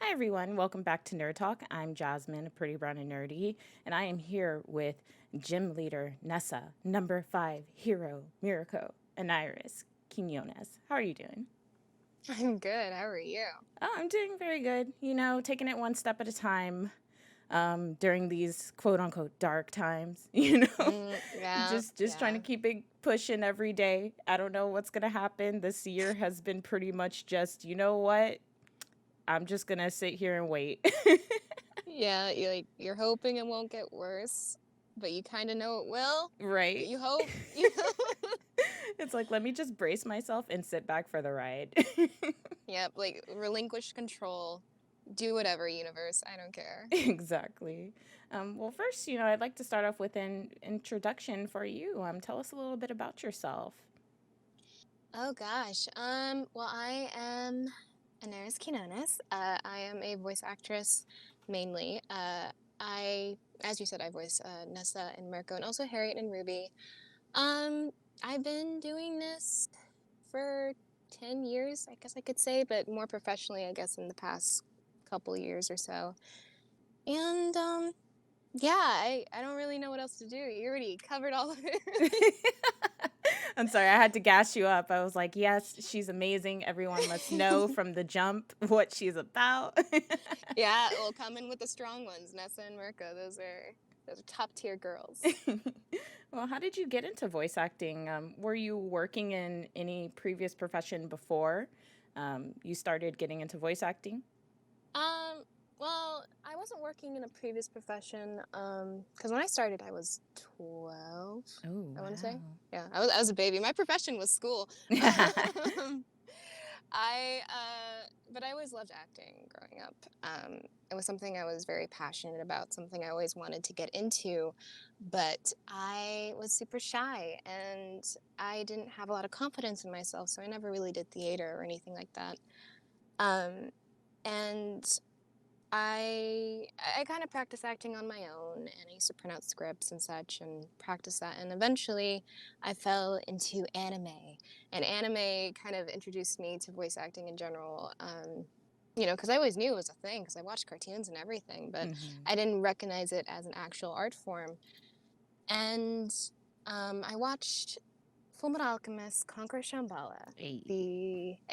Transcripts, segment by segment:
Hi everyone, welcome back to Nerd Talk. I'm JAZMINE, PrettyBrown&Nerdy, and I am here with gym leader Nessa, number 5 hero Miracle Anairis Quin. How are you doing? I'm good. How are you? Oh, I'm doing very good. Taking it one step at a time during these quote unquote dark times. Yeah, Just trying to yeah. keep it pushing every day. I don't know what's gonna happen. This year has been pretty much just, you know what? I'm just gonna sit here and wait. Yeah, you're hoping it won't get worse, but you kind of know it will, but Right? you hope, you know. It's like, let me just brace myself and sit back for the ride. Yep, like relinquish control. Do whatever, universe. I don't care. Exactly. Well, first, I'd like to start off with an introduction for you. Tell us a little bit about yourself. Oh gosh. Well, I am Anairis Quin. I am a voice actress mainly. As you said, I voice Nessa and Mirko and also Harriet and Ruby. Um, I've been doing this for 10 years, I guess I could say, but more professionally, I guess, in the past couple years or so. And yeah, I don't really know what else to do. You already covered all of it. I'm sorry, I had to gas you up. I was like, yes, she's amazing. Everyone must know from the jump what she's about. Yeah, well, come in with the strong ones, Nessa and Mirko. Those are top tier girls. Well, how did you get into voice acting? Were you working in any previous profession before you started getting into voice acting? Um, well, I wasn't working in a previous profession, because when I started, I was 12, Oh, I want to say. wow. Yeah, I was a baby. My profession was school. Um, but I always loved acting growing up. It was something I was very passionate about, something I always wanted to get into, but I was super shy and I didn't have a lot of confidence in myself, so I never really did theater or anything like that. Um, and I kind of practiced acting on my own, and I used to print out scripts and such and practice that. And eventually, I fell into anime, and anime kind of introduced me to voice acting in general. Because I always knew it was a thing because I watched cartoons and everything, but Hmm. I didn't recognize it as an actual art form. And I watched Fullmetal Alchemist Conquer Shambhala. Hey.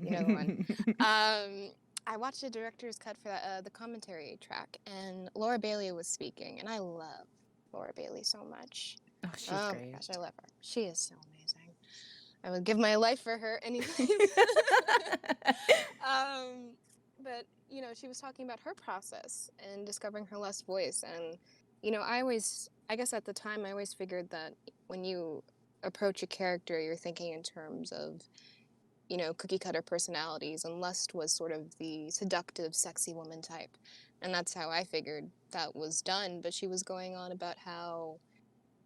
You know the one. Um, I watched the director's cut for the commentary track, and Laura Bailey was speaking, and I love Laura Bailey so much. Oh, she's Oh my great. gosh, I love her. She is so amazing. I would give my life for her anyways. um, but she was talking about her process and discovering her lost voice, and I guess at the time, I always figured that when you approach a character, you're thinking in terms of cookie cutter personalities, and Lust was sort of the seductive, sexy woman type. And that's how I figured that was done. But she was going on about how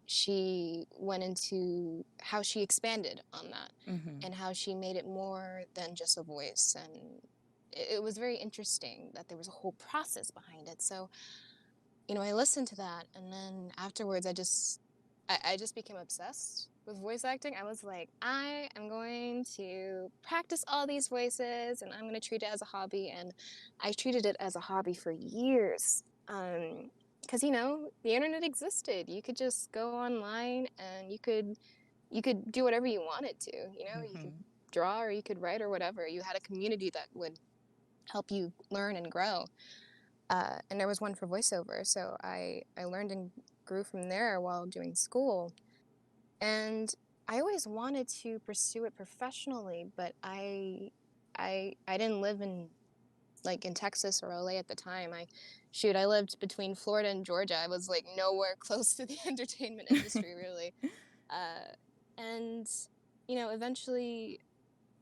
she went into how she expanded on that Hmm. and how she made it more than just a voice. And it was very interesting that there was a whole process behind it. So, I listened to that, and then afterwards, I just became obsessed with voice acting. I was like, I am going to practice all these voices, and I'm going to treat it as a hobby. And I treated it as a hobby for years. Because the internet existed. You could just go online and you could do whatever you wanted to. You could Hmm. draw or you could write or whatever. You had a community that would help you learn and grow. And there was one for voiceover, so I learned and grew from there while doing school. And I always wanted to pursue it professionally, but I didn't live in Texas or LA at the time. I lived between Florida and Georgia. I was like nowhere close to the entertainment industry really. Uh, and eventually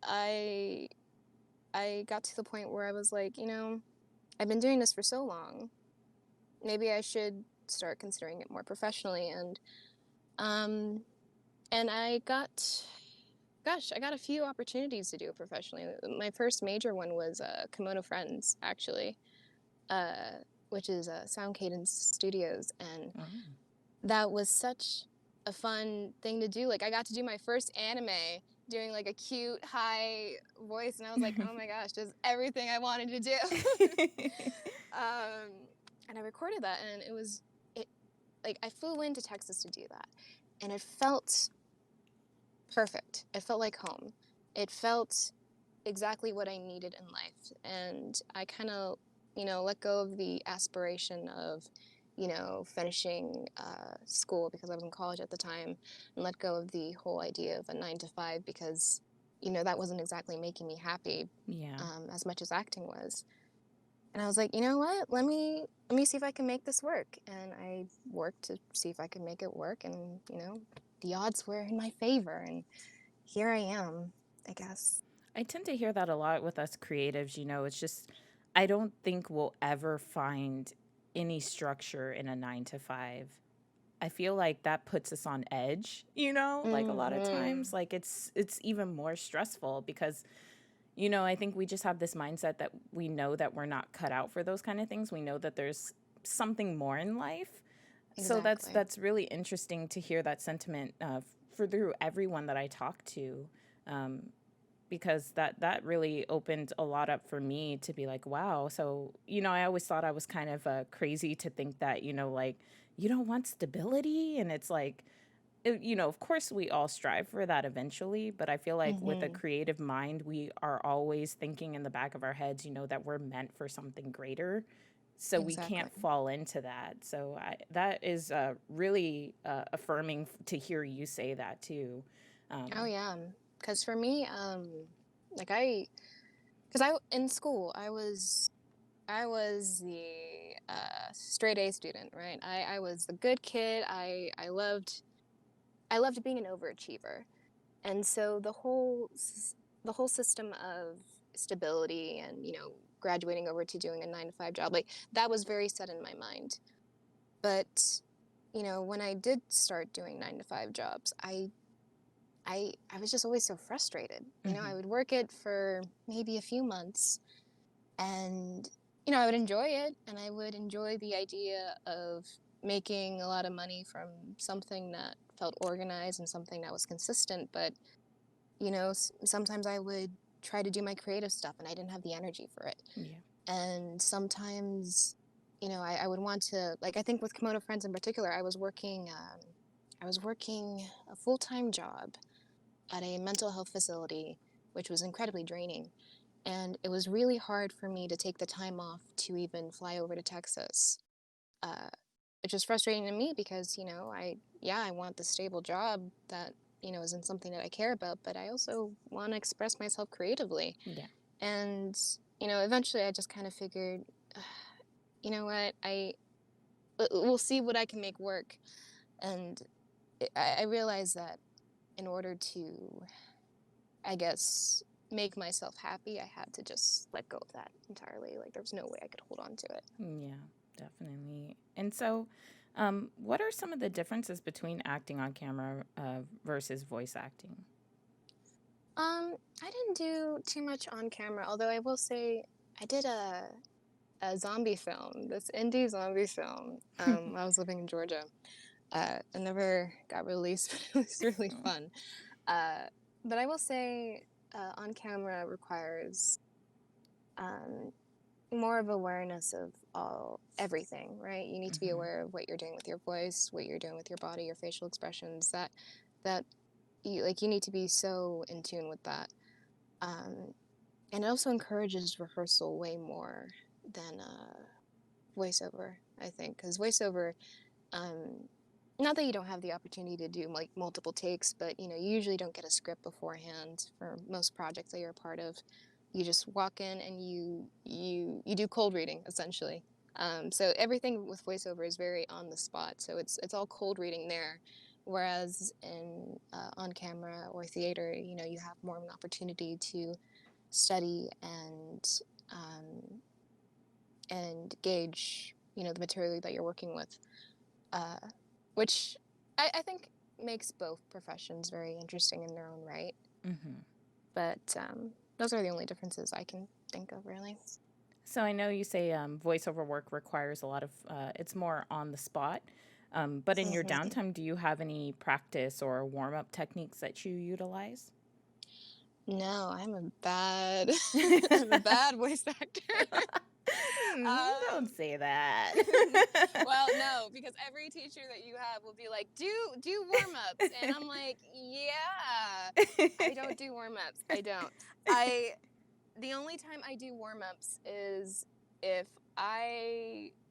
I I got to the point where I was like, I've been doing this for so long. Maybe I should start considering it more professionally. Um, and I got a few opportunities to do it professionally. My first major one was Kimono Friends, actually, uh, which is Sound Cadence Studios, and Oh. that was such a fun thing to do. Like I got to do my first anime doing like a cute high voice, and I was like, oh my gosh, just everything I wanted to do. And I recorded that, and it like I flew into Texas to do that, and it felt perfect. It felt like home. It felt exactly what I needed in life, and I kind of, let go of the aspiration of, finishing school, because I was in college at the time, and let go of the whole idea of a 9 to 5, because that wasn't exactly making me happy, Yeah. as much as acting was. And I was like, you know what? Let me see if I can make this work. And I worked to see if I could make it work. And the odds were in my favor. And here I am, I guess. I tend to hear that a lot with us creatives. It's just, I don't think we'll ever find any structure in a 9 to 5. I feel like that puts us on edge, like a lot of Mm-hmm. times. Like it's even more stressful because, I think we just have this mindset that we know that we're not cut out for those kind of things. We know that there's something more in life. So that's Exactly. that's really interesting to hear that sentiment for through everyone that I talk to. Um, because that really opened a lot up for me to be like, wow. So, I always thought I was kind of crazy to think that, like, you don't want stability. And it's like, of course we all strive for that eventually. But I feel like with a Mm-hmm. creative mind, we are always thinking in the back of our heads, that we're meant for something greater. So we Exactly. can't fall into that. So that is really affirming to hear you say that too. Oh Um, yeah. Because for me, like because in school, I was the straight A student, right? I was the good kid. I loved being an overachiever. And so the whole system of stability and, graduating over to doing a 9 to 5 job, like that was very set in my mind. But, when I did start doing 9 to 5 jobs, I was just always so frustrated. I mhm. would work it for maybe a few months, and I would enjoy it, and I would enjoy the idea of making a lot of money from something that felt organized and something that was consistent. But sometimes I would try to do my creative stuff, and I didn't have the energy for it. Yeah. And sometimes I would want to, like, I think with Kimono Friends in particular, I was working a full-time job at a mental health facility, which was incredibly draining. And it was really hard for me to take the time off to even fly over to Texas, uh, which was frustrating to me because, I want the stable job that, isn't something that I care about, but I also want to express myself creatively. Yeah. And, eventually I just kind of figured, you know what, we'll see what I can make work. And I realized that in order to, I guess, make myself happy, I had to just let go of that entirely. Like, there was no way I could hold on to it. Yeah, definitely. And so, what are some of the differences between acting on camera versus voice acting? I didn't do too much on camera, although I will say I did a zombie film, this indie zombie film. I was living in Georgia. It never got released, but it was really fun. Uh, but I will say, on camera requires um, more of awareness of everything, right? You need to be Mm-hmm. aware of what you're doing with your voice, what you're doing with your body, your facial expressions. That you need to be so in tune with that. Um, and it also encourages rehearsal way more than voiceover, I think, because voiceover, um, not that you don't have the opportunity to do like multiple takes, but you usually don't get a script beforehand for most projects that you're a part of. You just walk in and you do cold reading essentially. So everything with voiceover is very on the spot. So it's all cold reading there, whereas in on camera or theater, you have more of an opportunity to study um, and gauge the material that you're working with, uh, which I think makes both professions very interesting in their own right. Mm-hmm. But those are the only differences I can think of, really. So I know you say voiceover work requires a lot of, it's more on the spot. But in your Mm-hmm. downtime, do you have any practice or warm up techniques that you utilize? No, I'm a bad I'm a bad voice actor. Don't Um, say that. well, no, because every teacher that you have will be like, do warm-ups. And I'm like, yeah, I don't do warm-ups. I don't. The only time I do warm-ups is if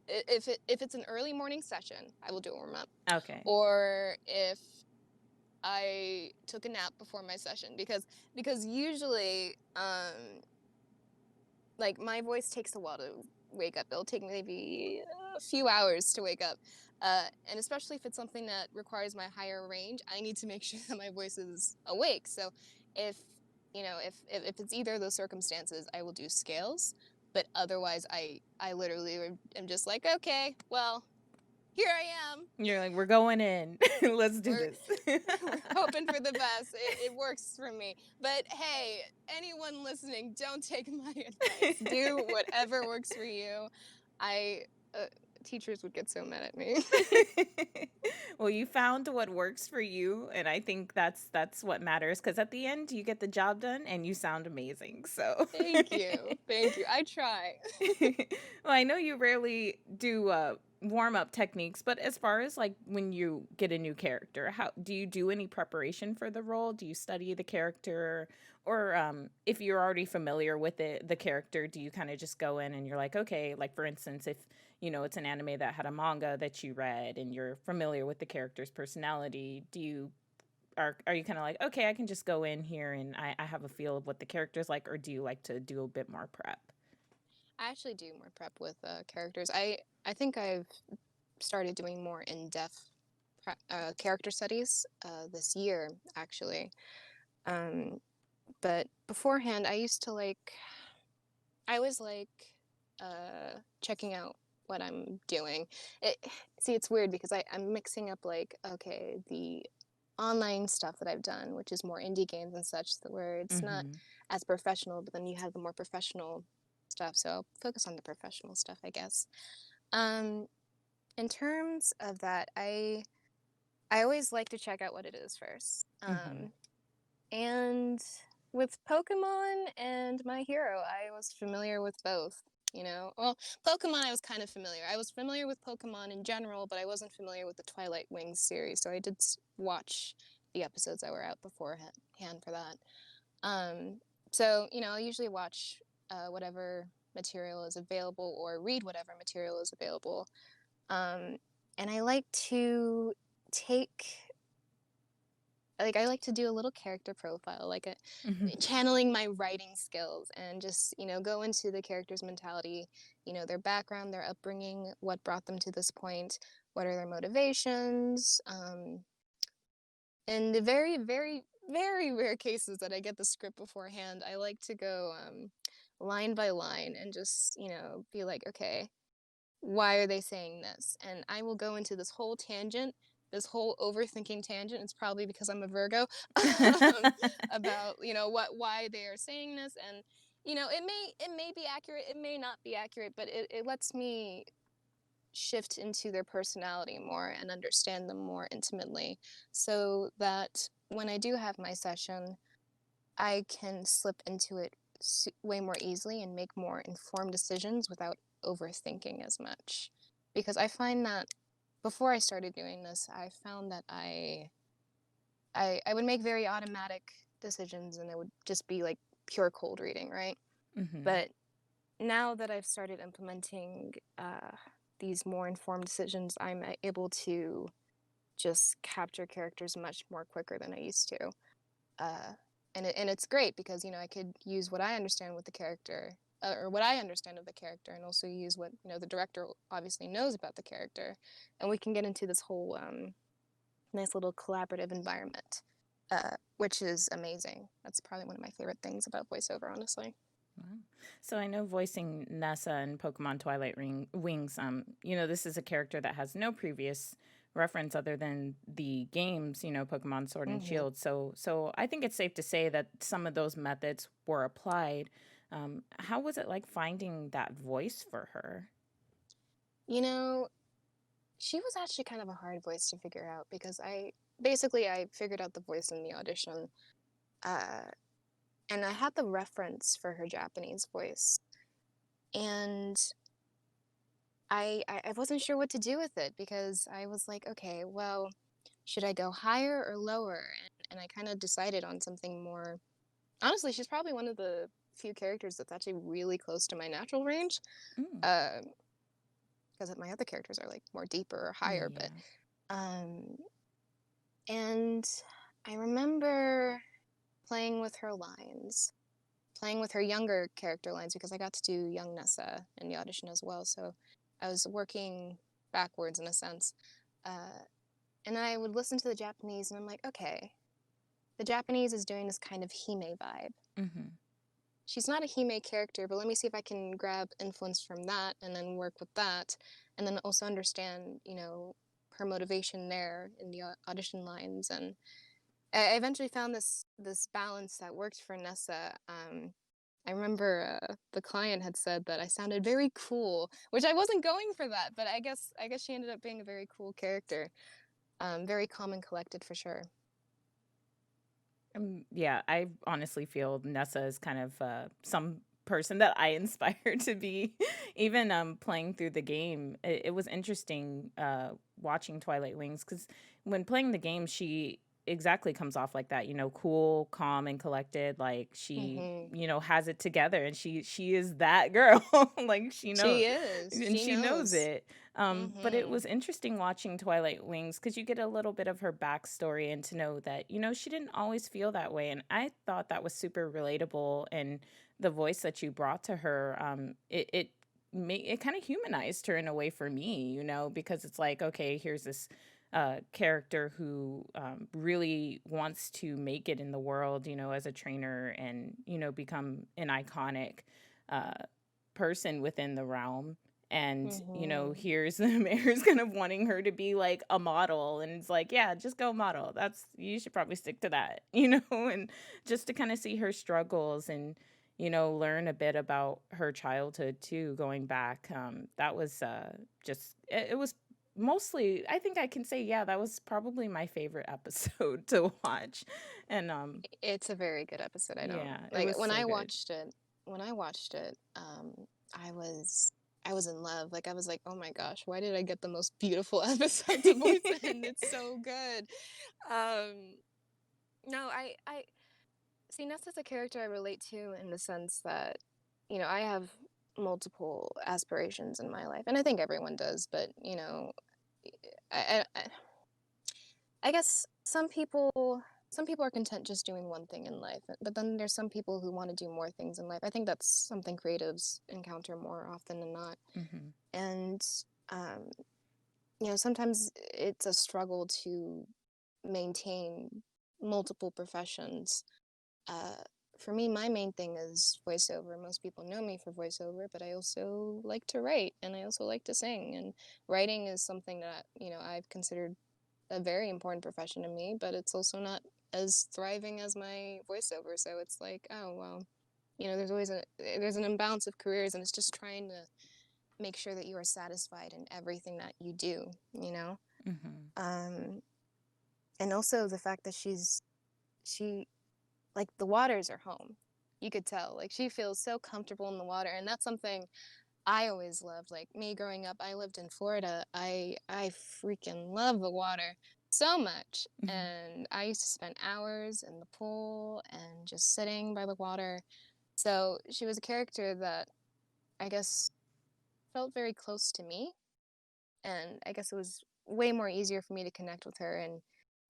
if it's an early morning session, I will do a warm-up. Okay. Or if I took a nap before my session, because usually like my voice takes a while to wake up. It'll take maybe a few hours to wake up. And especially if it's something that requires my higher range, I need to make sure that my voice is awake. So if if it's either of those circumstances, I will do scales. But otherwise, I literally am just like, okay, well, here I am. You're like, we're going in. Let's do We're this. we're hoping for the best. It works for me. But hey, anyone listening, don't take my advice. Do whatever works for you. I Teachers would get so mad at me. Well, you found what works for you, and I think that's what matters, because at the end you get the job done and you sound amazing. So Thank you. Thank you. I try. well, I know you rarely do warm-up techniques, but as far as like when you get a new character, how do you do any preparation for the role? Do you study the character, or if you're already familiar with the character, do you kind of just go in and you're like, okay, like for instance, if it's an anime that had a manga that you read and you're familiar with the character's personality, are you kind of like, okay, I can just go in here and I have a feel of what the character's like, or do you like to do a bit more prep? I actually do more prep with characters. I think I've started doing more in-depth character studies this year, actually. But beforehand, I was like checking out what I'm doing. See, it's weird because I'm mixing up like, okay, the online stuff that I've done, which is more indie games and such, where it's not Mm-hmm. as professional, but then you have the more professional stuff. So I'll focus on the professional stuff, I guess. Um, in terms of that, I always like to check out what it is first. Mm-hmm. And with Pokemon and My Hero, I was familiar with both. Well, Pokemon I was kind of familiar. I was familiar with Pokemon in general, but I wasn't familiar with the Twilight Wings series. So I did watch the episodes that were out beforehand for that. So I usually watch whatever material is available or read whatever material is available. And I like to take I like to do a little character profile, like channeling my writing skills, and just go into the character's mentality, their background, their upbringing, what brought them to this point, what are their motivations. In the very, very, very rare cases that I get the script beforehand, I like to go line by line and just be like, okay, why are they saying this? And I will go into this whole tangent, this whole overthinking tangent. It's probably because I'm a Virgo, about why they are saying this. And it may be accurate, it may not be accurate, but it lets me shift into their personality more and understand them more intimately, so that when I do have my session, I can slip into it way more easily and make more informed decisions without overthinking as much. Because I find that before I started doing this, I found that I would make very automatic decisions, and it would just be like pure cold reading, right? Mm-hmm. But now that I've started implementing these more informed decisions, I'm able to just capture characters much more quicker than I used to. Uh, and it's great because I could use what I understand with the character, or what I understand of the character, and also use what the director obviously knows about the character, and we can get into this whole nice little collaborative environment, which is amazing. That's probably one of my favorite things about voiceover, honestly. Wow. So I know voicing Nessa in Pokemon Twilight Wings, this is a character that has no previous reference other than the games, Pokemon Sword and hmm Shield. So I think it's safe to say that some of those methods were applied. How was it like finding that voice for her? You know, she was actually kind of a hard voice to figure out, because I figured out the voice in the audition. Uh, and I had the reference for her Japanese voice, and I wasn't sure what to do with it because I was like, okay, well, should I go higher or lower? And I kind of decided on something more. Honestly, she's probably one of the few characters that's actually really close to my natural range. Mm. Because my other characters are like more deeper or higher, but Yeah. um, and I remember playing with her lines, playing with her younger character lines because I got to do young Nessa in the audition as well. So I was working backwards in a sense. Uh, and I would listen to the Japanese and I'm like, okay, the Japanese is doing this kind of Hime vibe. Mm-hmm. She's not a Hime character, but let me see if I can grab influence from that and then work with that. And then also understand, her motivation there in the audition lines. And I eventually found this balance that worked for Nessa. I remember the client had said that I sounded very cool, which I wasn't going for that, but I guess she ended up being a very cool character. Very calm and collected for sure. Yeah, I honestly feel Nessa is kind of some person that I inspire to be. Even playing through the game, it was interesting watching Twilight Wings because when playing the game, she exactly comes off like that. You know, cool, calm, and collected. Like she, Hmm. has it together, and she is that girl. Like she knows, She is. and She she knows knows. it. But it Hmm. was interesting watching Twilight Wings because you get a little bit of her backstory and to know that, she didn't always feel that way. And I thought that was super relatable. And the voice that you brought to her, it kind of humanized her in a way for me, because it's like, okay, here's this character who really wants to make it in the world, as a trainer and, become an iconic uh, person within the realm. And, Hmm. here's the mayor's kind of wanting her to be like a model. And it's like, yeah, just go model. You should probably stick to that, and just to kind of see her struggles and, learn a bit about her childhood too, going back. That was it was mostly, I think I can say, yeah, that was probably my favorite episode to watch. And, It's a very good episode. I don't yeah, it like was when so I good. watched it. When I watched it, I was I was in love. Like I was like, oh my gosh, why did I get the most beautiful episode to voice in? It's so good. Um, no, I see Nesta's a character I relate to in the sense that, I have multiple aspirations in my life, and I think everyone does. But I I guess some people are content just doing one thing in life, but then there's some people who want to do more things in life. I think that's something creatives encounter more often than not. Hmm. And um, sometimes it's a struggle to maintain multiple professions. Uh, for me, my main thing is voiceover. Most people know me for voiceover, but I also like to write and I also like to sing. And writing is something that, I've considered a very important profession to me, but it's also not as thriving as my voiceover. So it's like, oh well, there's an imbalance of careers, and it's just trying to make sure that you are satisfied in everything that you do. Hmm. Um, and also the fact that she like the waters are home. You could tell like she feels so comfortable in the water, and that's something I always loved. Like me growing up, I lived in Florida. I freaking love the water so much. Hmm. And I used to spend hours in the pool and just sitting by the water. So she was a character that I guess felt very close to me. And I guess it was way more easier for me to connect with her and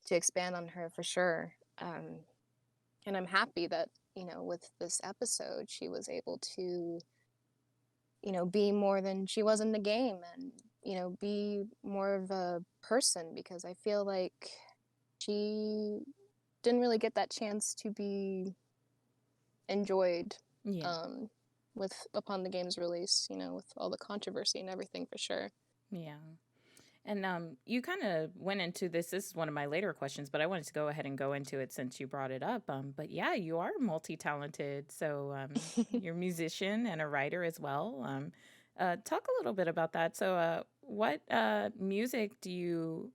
to expand on her for sure. And I'm happy that, with this episode, she was able to be more than she was in the game and, be more of a person because I feel like she didn't really get that chance to be enjoyed Yeah. um, with upon the game's release, with all the controversy and everything for sure. Yeah. And you kind of went into this. This is one of my later questions, but I wanted to go ahead and go into it since you brought it up. But yeah, you are multi-talented. So you're a musician and a writer as well. Talk a little bit about that. So what music do you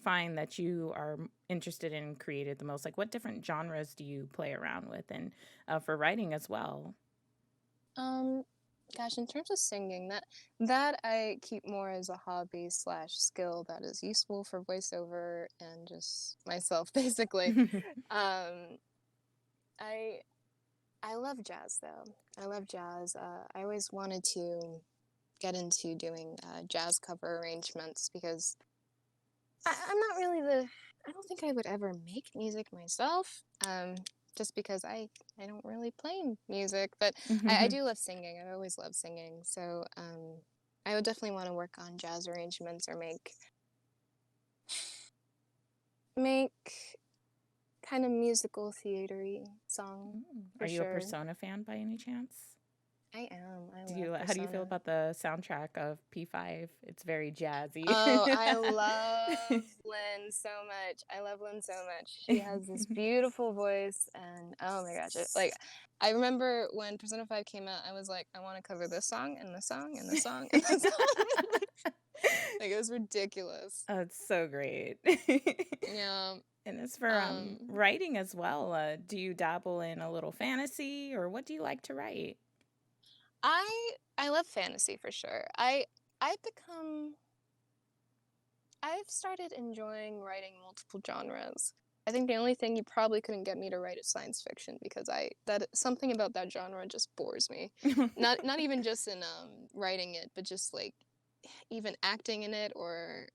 find that you are interested in and created the most? Like, what different genres do you play around with, and for writing as well? Gosh, in terms of singing, that I keep more as a hobby slash skill that is useful for voiceover and just myself, basically. Um, I I love jazz though. I love jazz. I always wanted to get into doing jazz cover arrangements because I'm not really I don't think I would ever make music myself. Just because I don't really play music, but I do love singing. I've always loved singing. So I would definitely want to work on jazz arrangements or make kind of musical theatery song Are for you a sure. Persona fan by any chance? I am. I Do love you How do you feel Persona. about the soundtrack of P5? It's very jazzy. Oh, I love Lynn so much. I love Lynn so much. She has this beautiful voice, and oh my gosh, I remember when Persona 5 came out, I was like, I want to cover this song and this song and this song and this song. Like, it was ridiculous. Oh, it's so great. Yeah. And as for Um, writing as well, do you dabble in a little fantasy, or what do you like to write? I love fantasy for sure. I've become I've started enjoying writing multiple genres. I think the only thing you probably couldn't get me to write is science fiction because something about that genre just bores me. Not even just in writing it, but just like even acting in it or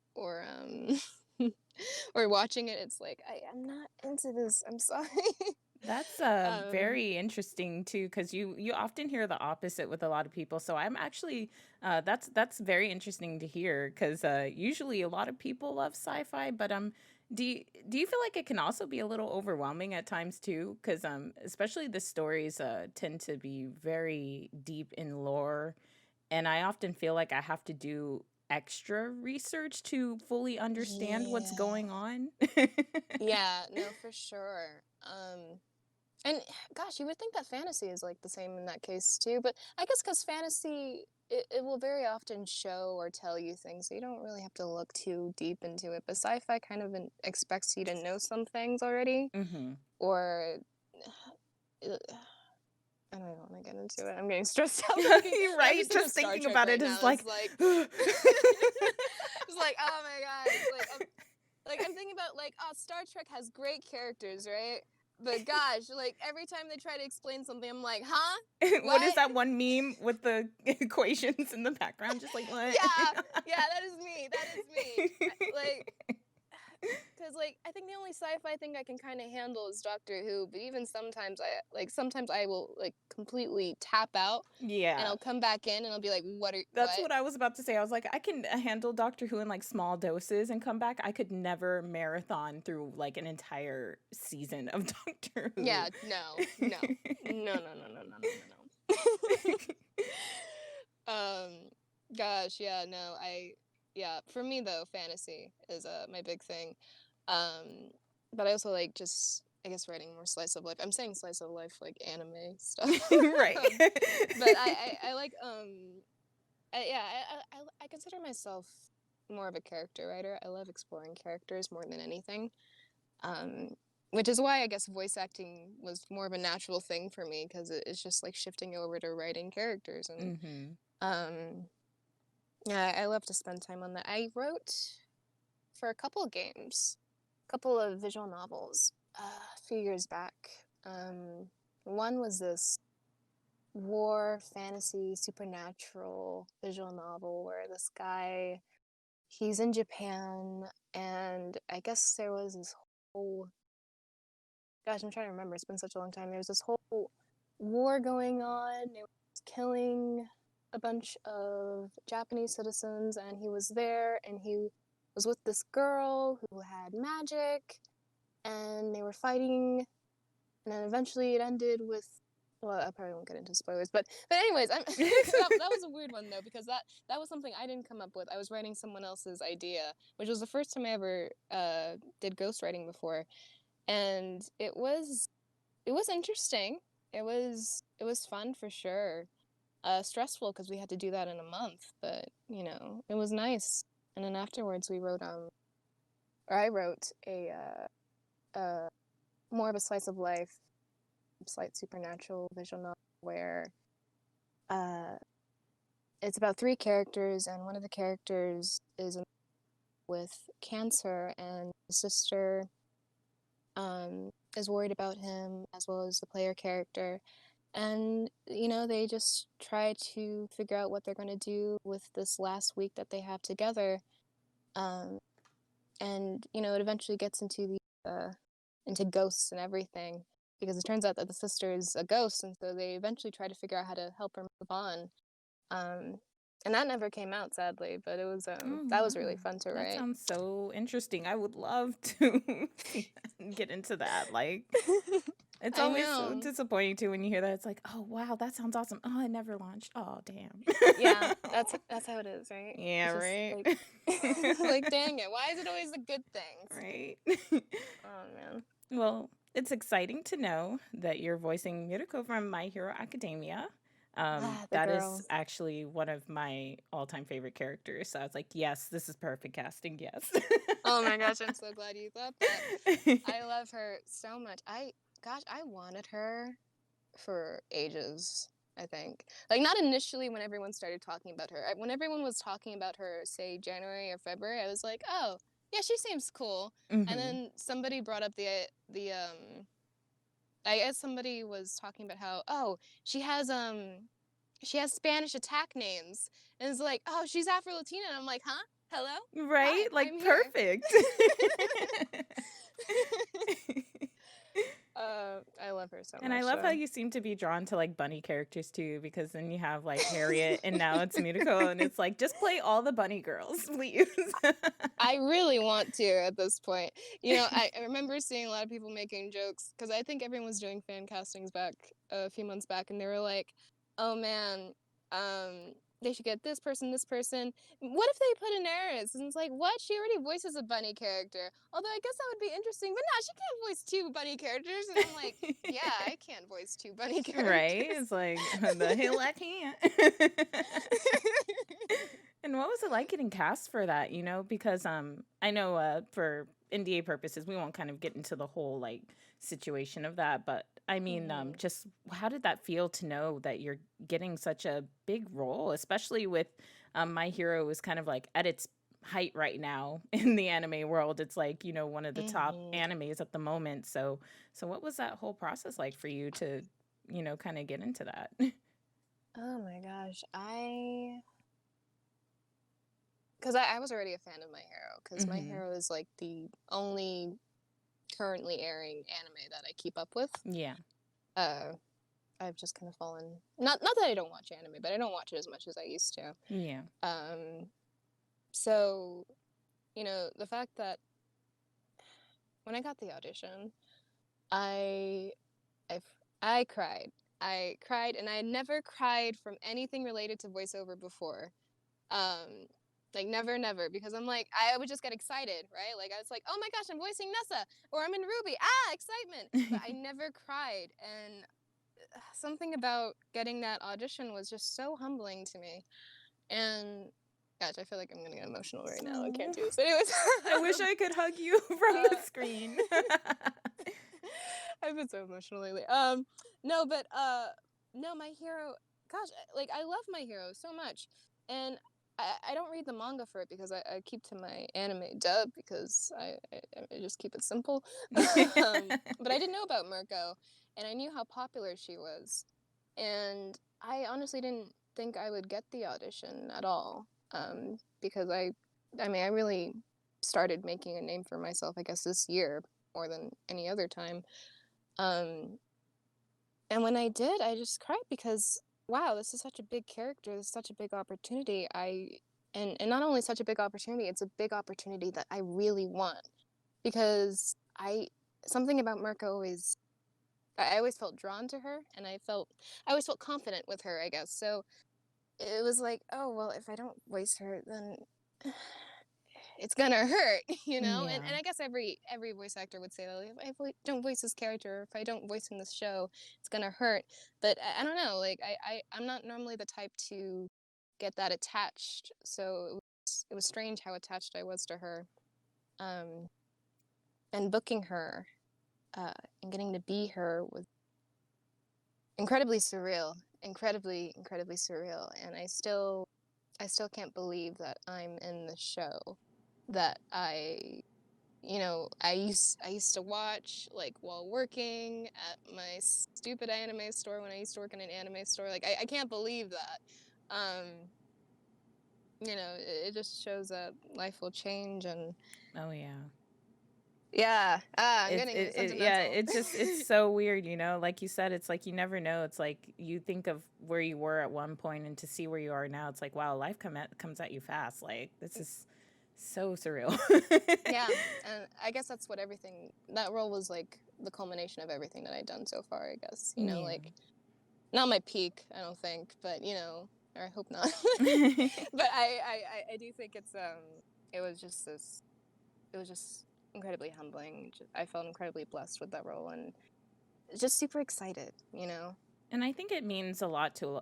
or watching it. It's like I'm not into this. I'm sorry. That's um, very interesting too, because you often hear the opposite with a lot of people. So I'm actually that's very interesting to hear, because usually a lot of people love sci-fi, but do you feel like it can also be a little overwhelming at times too? Because especially the stories tend to be very deep in lore, and I often feel like I have to do extra research to fully understand what's yeah. going on. Yeah, no, for sure. And gosh, you would think that fantasy is like the same in that case too, but I guess because fantasy, it will very often show or tell you things, so you don't really have to look too deep into it. But sci-fi kind of expects you to know some things already, Hmm. or I don't even want to get into it. I'm getting stressed out thinking You're every right. single Just Star thinking Trek about right it is now is like, like, it's like, oh my god, like I'm thinking about like, oh, Star Trek has great characters, right? But gosh, like every time they try to explain something, I'm like, huh? what is What? that one meme with the equations in the background? Just like, what? Yeah, that is me. That is me. Like, because like I think the only sci-fi thing I can kind of handle is Doctor Who, but even sometimes I will like completely tap out, and Yeah. I'll come back in and I'll be like, That's what? what I was about to say. I was like, I can handle Doctor Who in like small doses and come back. I could never marathon through like an entire season of Doctor Who. Yeah, no, no, no, no, no, no, no, no, no, no. Gosh, yeah, no, yeah, for me though, fantasy is my big thing. Um, but I also like just, I guess, writing more slice of life. I'm saying slice of life like anime stuff. Right. But I like yeah, I consider myself more of a character writer. I love exploring characters more than anything. Um, which is why I guess voice acting was more of a natural thing for me because it's just like shifting over to writing characters and Hmm. um yeah, I love to spend time on that. I wrote for a couple of games, a couple of visual novels a few years back. One was this war fantasy supernatural visual novel where this guy, he's in Japan, and I guess there was this whole, gosh, I'm trying to remember, it's been such a long time. There was this whole war going on. They were killing a bunch of Japanese citizens, and he was there, and he was with this girl who had magic, and they were fighting, and then eventually it ended with, well, I probably won't get into spoilers, but anyways, that was a weird one though, because that was something I didn't come up with. I was writing someone else's idea, which was the first time I ever did ghostwriting before, and it was interesting. It was fun for sure. Stressful because we had to do that in a month, but it was nice. And then afterwards we wrote or I wrote more of a slice of life, slight supernatural visual novel where it's about 3 characters, and one of the characters is with cancer, and the sister is worried about him, as well as the player character. And, they just try to figure out what they're going to do with this last week that they have together. Um, and, it eventually gets into ghosts and everything, because it turns out that the sister is a ghost, and so they eventually try to figure out how to help her move on. And that never came out, sadly, but it was that was really fun to That write. sounds so interesting. I would love to get into that. Like, it's I always so know. disappointing too when you hear that. It's like, oh wow, that sounds awesome. Oh, it never launched. Oh, damn. Yeah, that's how it is, right? Yeah, It's just right. like dang it, why is it always the good things? Right. Oh man. Well, it's exciting to know that you're voicing Mirko from My Hero Academia. The That girls. is actually one of my all-time favorite characters. So I was like, yes, this is perfect casting. Yes. Oh my gosh, I'm so glad you thought that. I love her so much. I wanted her for ages, I think. Like, not initially when everyone started talking about her. When everyone was talking about her, say, January or February, I was like, oh, yeah, she seems cool. And then somebody brought up the I guess somebody was talking about how, oh, she has Spanish attack names. And it's like, oh, she's Afro-Latina. And I'm like, huh? Hello? Right? Hi, Like, I'm here. perfect. I love her so much. And I love how you seem to be drawn to like bunny characters too, because then you have like Harriet and now it's Mirko, and it's like, just play all the bunny girls, please. I really want to at this point. I remember seeing a lot of people making jokes, because I think everyone was doing fan castings back a few months back, and they were like, oh man, they should get this person, this person. What if they put Anairis? And it's like, what? She already voices a bunny character. Although I guess that would be interesting, but no, she can't voice 2 bunny characters. And I'm like, yeah, I can't voice 2 bunny characters. Right? It's like, the hell I can't. And what was it like getting cast for that, because I know for NDA purposes we won't kind of get into the whole like situation of that, but I mean, just how did that feel to know that you're getting such a big role, especially with My Hero is kind of like at its height right now in the anime world. It's like, one of the top animes at the moment. So what was that whole process like for you to, kind of get into that? Oh my gosh, because I was already a fan of My Hero, because My Hero is like the only currently airing anime that I keep up with. Yeah. I've just kind of fallen, not that I don't watch anime, but I don't watch it as much as I used to. Yeah. So, the fact that when I got the audition, I cried. I cried, and I had never cried from anything related to voiceover before. Like, never, because I'm like, I would just get excited, right? Like, I was like, oh my gosh, I'm voicing Nessa, or I'm in Ruby, excitement. But I never cried, and something about getting that audition was just so humbling to me. And gosh, I feel like I'm gonna get emotional right now. I can't do this. Anyways, I wish I could hug you from the screen. I've been so emotional lately. No, but no, My Hero. Gosh, like, I love My Hero so much, and I don't read the manga for it, because I keep to my anime dub, because I just keep it simple. But I didn't know about Mirko, and I knew how popular she was, and I honestly didn't think I would get the audition at all, because I really started making a name for myself, I guess, this year more than any other time. And when I did, I just cried, because wow, this is such a big character, this is such a big opportunity. And not only such a big opportunity, it's a big opportunity that I really want, because something about Mirko always, I always felt drawn to her, and I always felt confident with her, I guess. So it was like, oh well, if I don't voice her, then it's gonna hurt, Yeah. And I guess every voice actor would say that, like, if I don't voice this character, or if I don't voice in this show, it's gonna hurt. But I don't know, like, I'm not normally the type to get that attached, so it was strange how attached I was to her. And booking her and getting to be her was incredibly surreal, incredibly surreal. And I still can't believe that I'm in the show that I used to watch, like, while working at my stupid anime store when I used to work in an anime store. Like, I can't believe that. It just shows that life will change. And Oh yeah. yeah, I'm getting Yeah, sentimental. it's so weird, like you said, it's like you never know. It's like you think of where you were at one point and to see where you are now, it's like, wow, life comes at you fast. Like, this is so surreal. Yeah, and I guess that's what that role was like, the culmination of everything that I'd done so far, I guess. Yeah. Like, not my peak, I don't think, but or I hope not. But I do think it was just incredibly humbling. I felt incredibly blessed with that role, and just super excited. And I think it means a lot to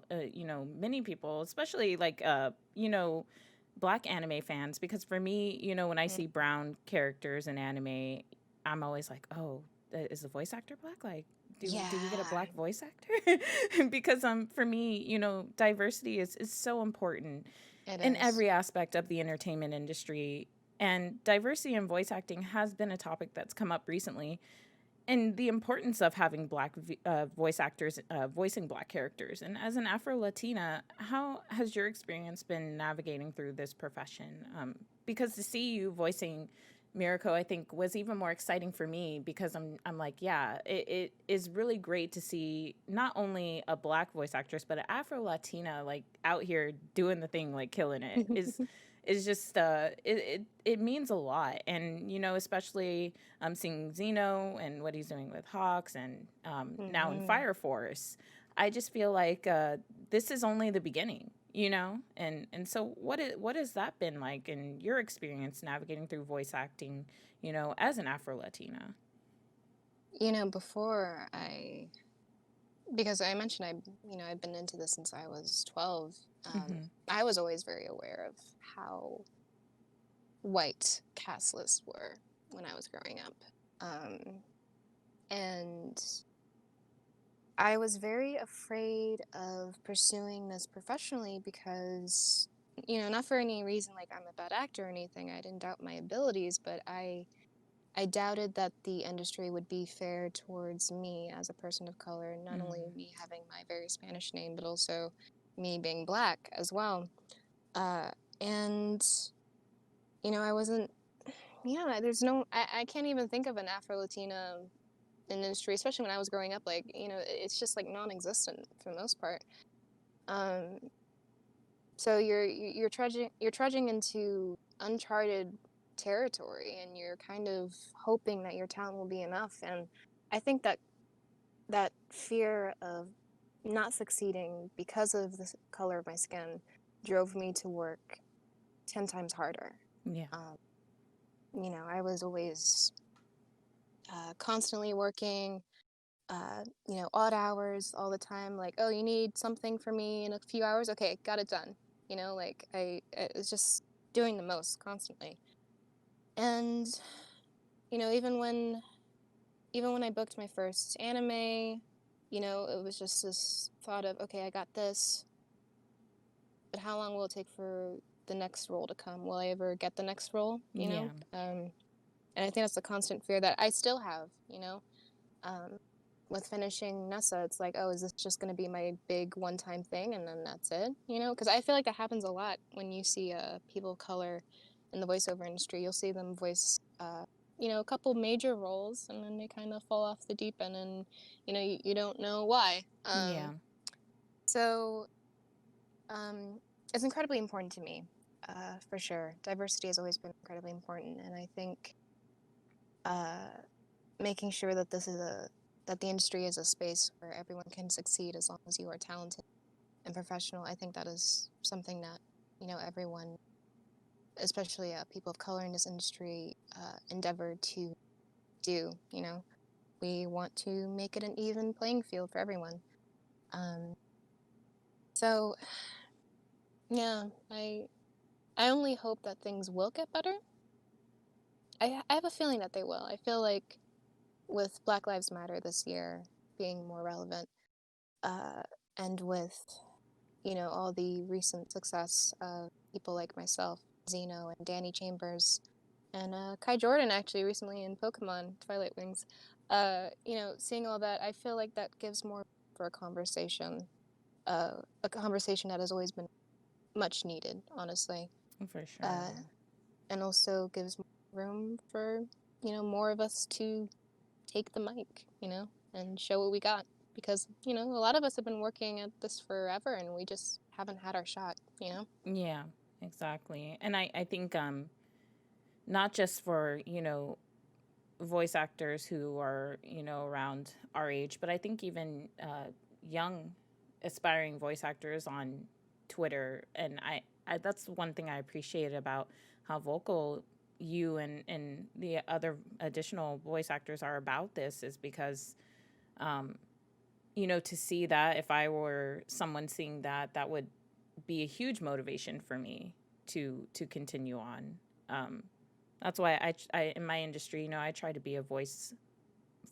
many people, especially like black anime fans, because for me, when I see brown characters in anime, I'm always like, oh, is the voice actor black? Like, do we get a Yeah, black voice actor? Because for me, diversity is so important it in is. every aspect of the entertainment industry. And diversity in voice acting has been a topic that's come up recently, and the importance of having black voice actors voicing black characters. And as an Afro Latina, how has your experience been navigating through this profession? Because to see you voicing Mirako, I think, was even more exciting for me, because I'm like, yeah, it is really great to see not only a black voice actress but an Afro Latina, like, out here doing the thing, like killing it. Is just it means a lot. And especially seeing Zeno and what he's doing with Hawks, and now in Mhm. Fire Force, I just feel like this is only the beginning. And so what has that been like in your experience navigating through voice acting, as an Afro Latina? Before because I mentioned I've been into this since I was 12. Mm-hmm. I was always very aware of how white cast lists were when I was growing up. And I was very afraid of pursuing this professionally because, not for any reason like I'm a bad actor or anything. I didn't doubt my abilities, but I doubted that the industry would be fair towards me as a person of color, not only me having my very Spanish name, but also me being black as well. And I wasn't, there's I can't even think of an Afro Latina industry, especially when I was growing up. Like, it's just like non-existent for the most part. Um, so you're trudging into uncharted territory, and you're kind of hoping that your talent will be enough. And I think that fear of not succeeding because of the color of my skin drove me to work 10 times harder. Yeah. I was always constantly working, odd hours all the time. Like, oh, you need something for me in a few hours? Okay, got it done. Like I was just doing the most constantly. And, even when I booked my first anime, it was just this thought of, okay, I got this, but how long will it take for the next role to come? Will I ever get the next role? Yeah. And I think that's the constant fear that I still have. Um, with finishing Nessa, it's like, oh, is this just going to be my big one-time thing and then that's it? Because I feel like that happens a lot when you see people of color in the voiceover industry. You'll see them voice, a couple major roles, and then they kind of fall off the deep end, and you don't know why. Yeah. So it's incredibly important to me, for sure. Diversity has always been incredibly important, and I think making sure that that the industry is a space where everyone can succeed as long as you are talented and professional. I think that is something that everyone, especially people of color in this industry, endeavor to do. We want to make it an even playing field for everyone. So yeah, I only hope that things will get better. I have a feeling that they will. I feel like with Black Lives Matter this year being more relevant, uh, and with, you know, all the recent success of people like myself, Zeno and Danny Chambers, and Kai Jordan actually recently in Pokemon Twilight Wings, you know, seeing all that, I feel like that gives more for a conversation that has always been much needed, honestly, For sure. and also gives room for, you know, more of us to take the mic, you know, and show what we got. Because, you know, a lot of us have been working at this forever and we just haven't had our shot, you know? Yeah, exactly. And I think not just for, you know, voice actors who are, you know, around our age, but I think even young aspiring voice actors on Twitter. And that's one thing I appreciate about how vocal you and the other additional voice actors are about this, is because you know, to see that, if I were someone seeing that, that would be a huge motivation for me to continue on. That's why I in my industry, you know, I try to be a voice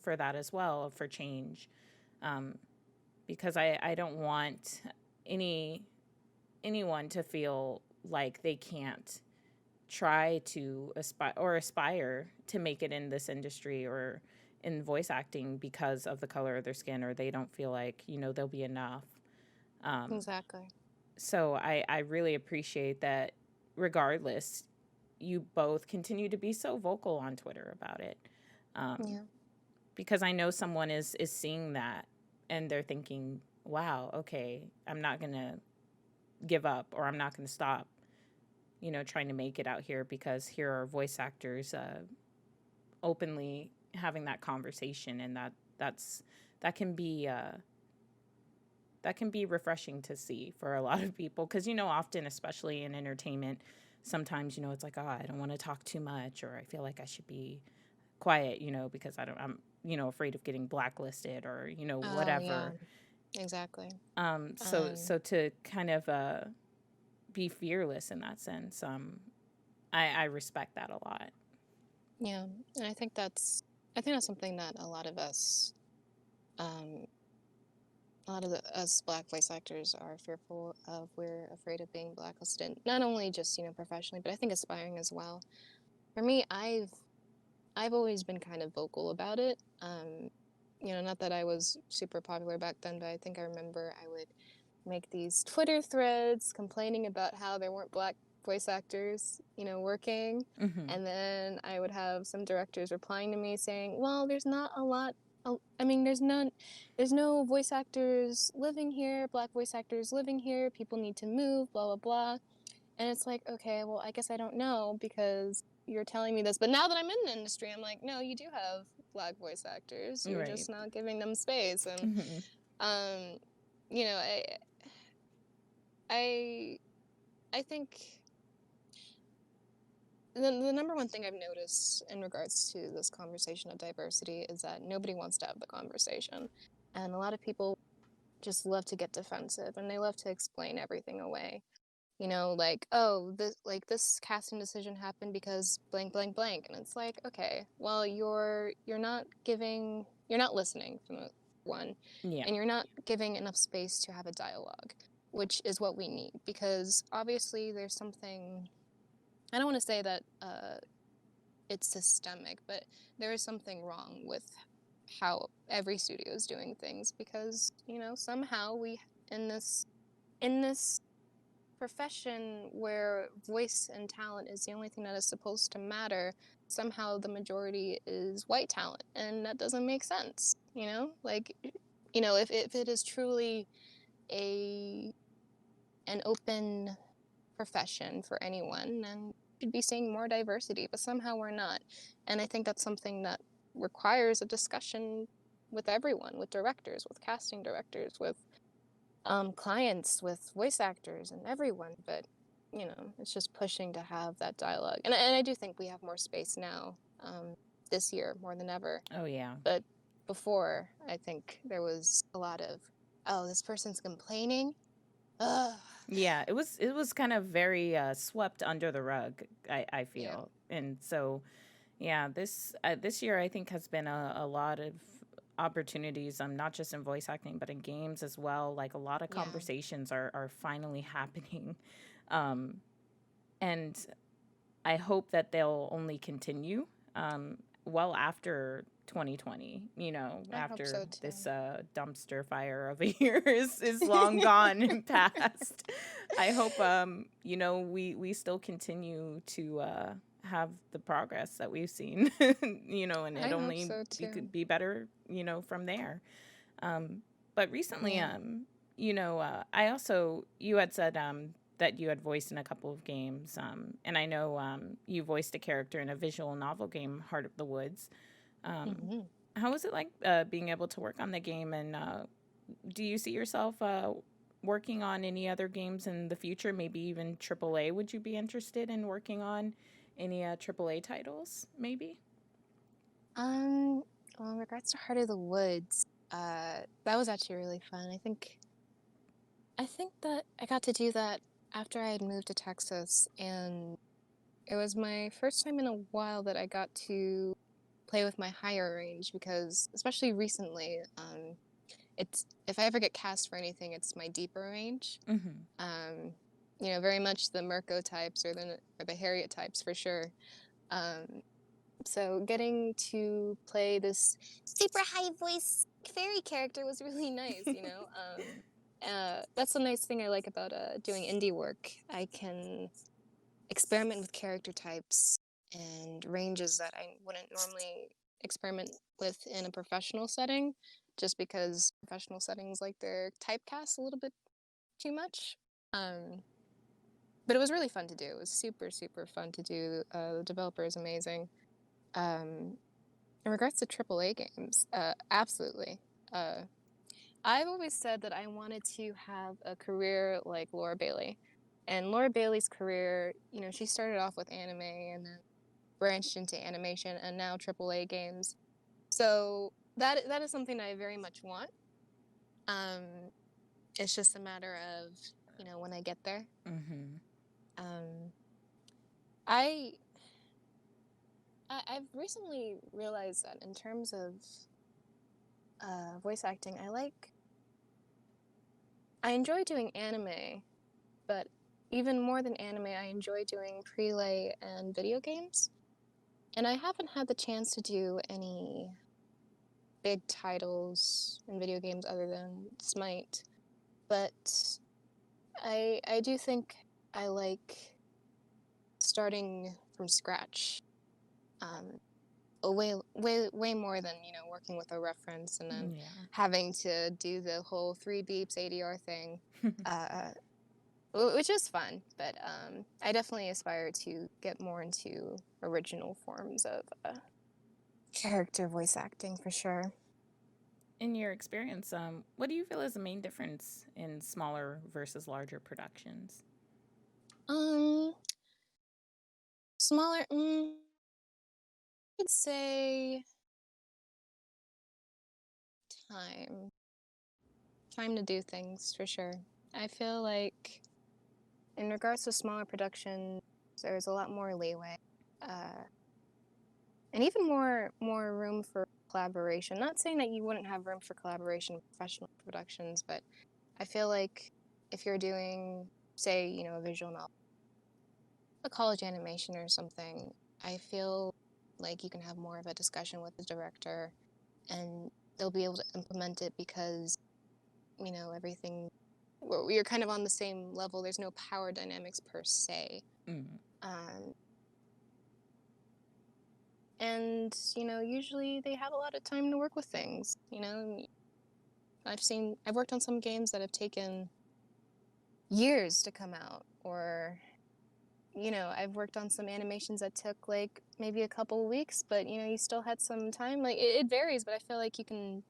for that as well, for change, because I don't want anyone to feel like they can't try to aspire to make it in this industry or in voice acting because of the color of their skin, or they don't feel like, you know, they'll be enough. Exactly. So I really appreciate that, regardless, you both continue to be so vocal on Twitter about it. Yeah. Because I know someone is seeing that and they're thinking, wow, okay, I'm not going to give up, or I'm not going to stop, you know, trying to make it out here, because here are voice actors openly having that conversation. And that can be refreshing to see for a lot of people, because, you know, often, especially in entertainment, sometimes, you know, it's like, oh, I don't want to talk too much, or I feel like I should be quiet, you know, because I'm, you know, afraid of getting blacklisted, or, you know, Oh, yeah. whatever. Exactly. So to kind of be fearless in that sense, I respect that a lot. Yeah. And I think that's something that a lot of us, um, us Black voice actors are fearful of. We're afraid of being blacklisted, not only just, you know, professionally, but I think aspiring as well. For me, I've always been kind of vocal about it. You know, not that I was super popular back then, but I think I remember I would make these Twitter threads complaining about how there weren't Black voice actors, you know, working. Mm-hmm. And then I would have some directors replying to me saying, well, there's not a lot. I mean, there's no voice actors living here, Black voice actors living here. People need to move, blah, blah, blah. And it's like, okay, well, I guess I don't know because you're telling me this. But now that I'm in the industry, I'm like, no, you do have Black voice actors. You're Right. just not giving them space. And, Mm-hmm. you know, I, I think the number one thing I've noticed in regards to this conversation of diversity is that nobody wants to have the conversation. And a lot of people just love to get defensive and they love to explain everything away. You know, like, oh, this casting decision happened because blank blank blank, and it's like, okay, well, you're not listening, from one, Yeah. and you're not giving enough space to have a dialogue, which is what we need, because obviously there's something. I don't want to say that it's systemic, but there is something wrong with how every studio is doing things, because, you know, somehow we in this profession where voice and talent is the only thing that is supposed to matter, somehow the majority is white talent, and that doesn't make sense, you know? Like, you know, if it is truly a an open profession for anyone, then we should be seeing more diversity, but somehow we're not. And I think that's something that requires a discussion with everyone, with directors, with casting directors, with clients, with voice actors, and everyone. But, you know, it's just pushing to have that dialogue. And I do think we have more space now, this year more than ever. Oh yeah. But before, I think there was a lot of, oh, this person's complaining. Ugh. Yeah, it was kind of very swept under the rug, I Yeah. feel. And so, Yeah, this year I think has been a lot of opportunities, not just in voice acting but in games as well. Like a lot of Yeah. conversations are finally happening, um, and I hope that they'll only continue well after 2020. You know, I hope after so too. this dumpster fire of a year is long gone and past. I hope you know we still continue to have the progress that we've seen. You know, and I it hope only so could too. be better. You know, from there. But recently, Yeah. you know, I also you had said that you had voiced in a couple of games, and I know you voiced a character in a visual novel game, Heart of the Woods. Um, Hmm. how was it like being able to work on the game, and do you see yourself working on any other games in the future? Maybe even AAA? Would you be interested in working on any AAA titles? Maybe. Um, well, in regards to Heart of the Woods, that was actually really fun. I think that I got to do that after I had moved to Texas, and it was my first time in a while that I got to play with my higher range because, especially recently, it's if I ever get cast for anything, it's my deeper range. Mm-hmm. Um, very much the Mirko types or the Harriet types for sure. Um, so getting to play this super high voice fairy character was really nice. That's the nice thing I like about doing indie work. I can experiment with character types and ranges that I wouldn't normally experiment with in a professional setting, just because professional settings like they're typecast a little bit too much. Um, but it was really fun to do. It was super, super fun to do. The developer is amazing. Um, in regards to AAA games, absolutely. Uh, I've always said that I wanted to have a career like Laura Bailey. And Laura Bailey's career, she started off with anime and then branched into animation and now AAA games. So that is something I very much want. Um, it's just a matter of, when I get there. Mm-hmm. Um, I I've recently realized that in terms of voice acting, I enjoy doing anime, but even more than anime, I enjoy doing prelay and video games. And I haven't had the chance to do any big titles in video games other than Smite, but I do think I like starting from scratch. Um, way more than working with a reference and then Yeah. having to do the whole 3 beeps ADR thing, uh, which is fun. But I definitely aspire to get more into original forms of character voice acting for sure. In your experience, what do you feel is the main difference in smaller versus larger productions? Um, smaller. I'd say time, time to do things for sure. I feel like in regards to smaller productions, there's a lot more leeway, uh, and even more room for collaboration. Not saying that you wouldn't have room for collaboration with professional productions, but I feel like if you're doing, say, a visual novel, a college animation or something, I feel like you can have more of a discussion with the director, and they'll be able to implement it because everything. You're kind of on the same level. There's no power dynamics per se. Mm. Um, and usually they have a lot of time to work with things. I've worked on some games that have taken years to come out, or I've worked on some animations that took like maybe a couple weeks, but you still had some time. Like it varies, but I feel like you can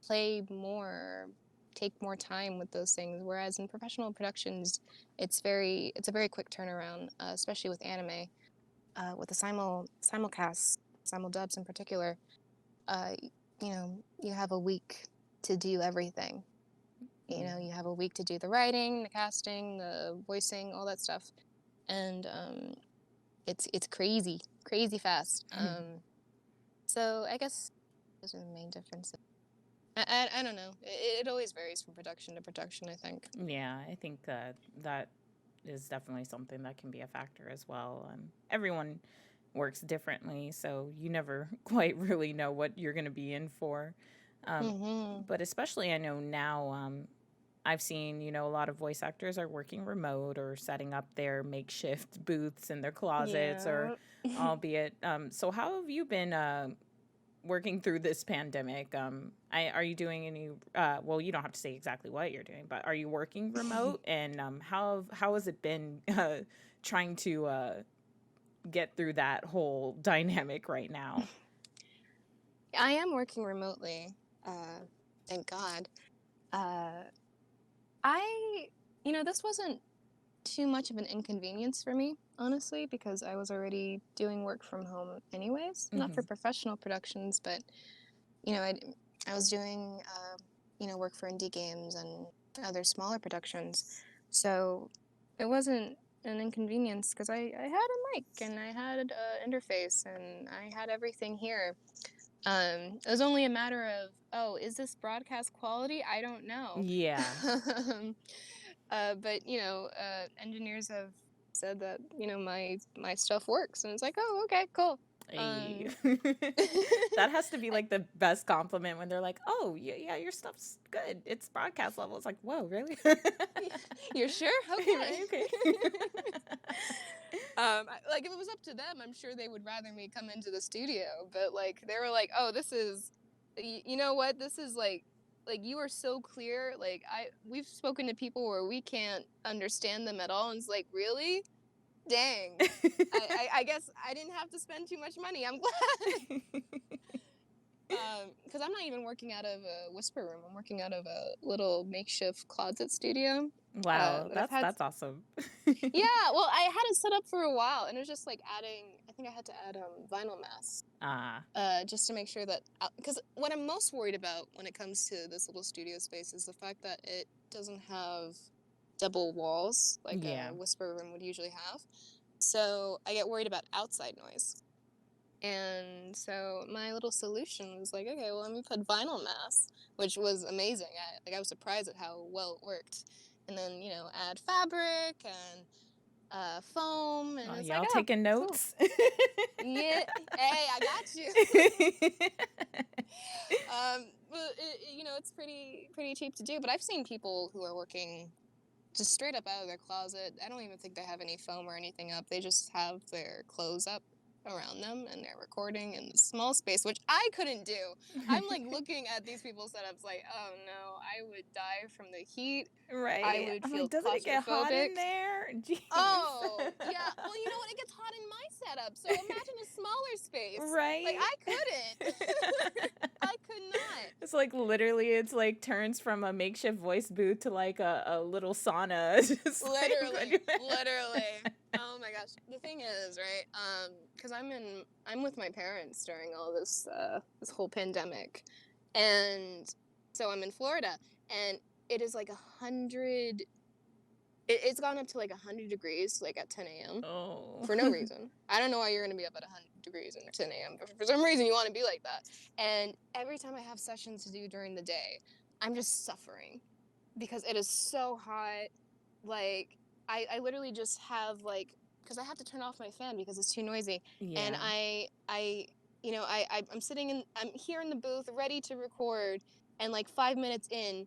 play more, take more time with those things, whereas in professional productions it's a very quick turnaround, especially with anime, with the simulcasts, simuldubs in particular. uh, you have a week to do everything. You have a week to do the writing, the casting, the voicing, all that stuff. And it's crazy, crazy fast. So I guess those are the main differences. I don't know. It always varies from production to production, I think. Yeah, I think that is definitely something that can be a factor as well. Everyone works differently, so you never quite really know what you're going to be in for. But especially, I know now, I've seen, a lot of voice actors are working remote or setting up their makeshift booths in their closets, or Yeah. albeit. So, how have you been working through this pandemic? Are you doing any? Well, you don't have to say exactly what you're doing, but are you working remote? And how has it been trying to get through that whole dynamic right now? I am working remotely. Thank God. Uh, this wasn't too much of an inconvenience for me, honestly, because I was already doing work from home anyways. Not for professional productions, but, I was doing, work for indie games and other smaller productions. So it wasn't an inconvenience because I had a mic and I had an interface and I had everything here. It was only a matter of, oh, is this broadcast quality? I don't know. Yeah. But engineers have said that my stuff works, and it's like, oh, okay, cool. Hey. That has to be like the best compliment when they're like, "Oh, yeah, your stuff's good. It's broadcast level." It's like, "Whoa, really?" You're sure? Right, Okay. okay. Like if it was up to them, I'm sure they would rather me come into the studio. But like they were like, oh, this is, you know what? This is like you are so clear. Like we've spoken to people where we can't understand them at all, and it's like, really? Dang. I guess I didn't have to spend too much money. I'm glad. Because I'm not even working out of a whisper room. I'm working out of a little makeshift closet studio. Wow, But that's awesome. yeah, well, I had it set up for a while, and it was just like adding. I think I had to add vinyl masks. Just to make sure that, because what I'm most worried about when it comes to this little studio space is the fact that it doesn't have double walls like Yeah. a whisper room would usually have. So I get worried about outside noise. And so my little solution was like, okay, well, let me put vinyl masks, which was amazing. I was surprised at how well it worked. And then, add fabric and foam, and it's like, Y'all oh, taking cool. notes? Yeah, hey, I got you. But it's pretty cheap to do. But I've seen people who are working just straight up out of their closet. I don't even think they have any foam or anything up. They just have their clothes up around them and they're recording in the small space, which I couldn't do. I'm like looking at these people's setups like, oh no, I would die from the heat. Right? I would I'm feel like, doesn't it get hot in claustrophobic. there? Jeez. Oh, yeah. Well, you know what? It gets hot in my setup. So imagine a smaller space. Right? Like, I couldn't. I could not. It's like literally, it's like turns from a makeshift voice booth to like a little sauna. Just Literally. Oh my gosh. The thing is, right? Because I'm with my parents during all this this whole pandemic, and so I'm in Florida, and it is like 100. It's gone up to like 100 degrees, like at 10 a.m. Oh. For no reason. I don't know why you're gonna be up at 100 degrees at 10 a.m. But for some reason you want to be like that. And every time I have sessions to do during the day, I'm just suffering because it is so hot. Like I literally just have like, because I have to turn off my fan because it's too noisy. Yeah. And I'm I'm here in the booth ready to record, and like 5 minutes in,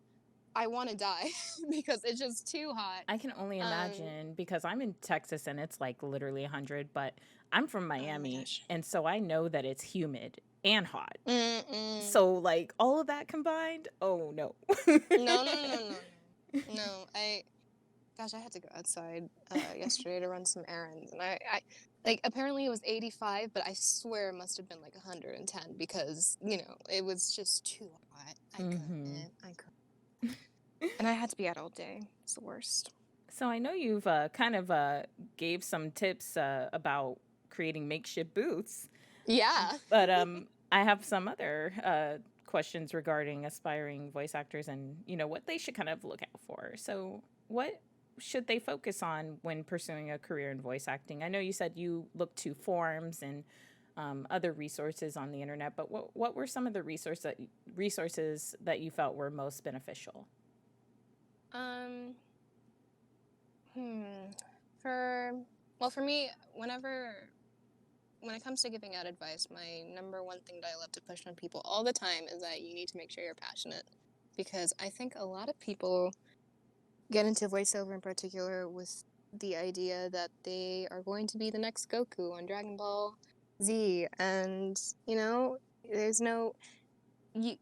I want to die because it's just too hot. I can only imagine because I'm in Texas and it's like literally 100, but I'm from Miami, and so I know that it's humid and hot. So like all of that combined, oh no. No, I had to go outside yesterday to run some errands, and I like, apparently it was 85, but I swear it must have been like 110 because, it was just too hot. I couldn't. And I had to be out all day. It's the worst. So I know you've kind of gave some tips about creating makeshift booths. Yeah. But I have some other questions regarding aspiring voice actors and, what they should kind of look out for. So what should they focus on when pursuing a career in voice acting? I know you said you looked to forums and other resources on the internet, but what were some of the resources that you felt were most beneficial? Um, hmm. For me, when it comes to giving out advice, my number one thing that I love to push on people all the time is that you need to make sure you're passionate. Because I think a lot of people get into voiceover in particular with the idea that they are going to be the next Goku on Dragon Ball Z, and there's no you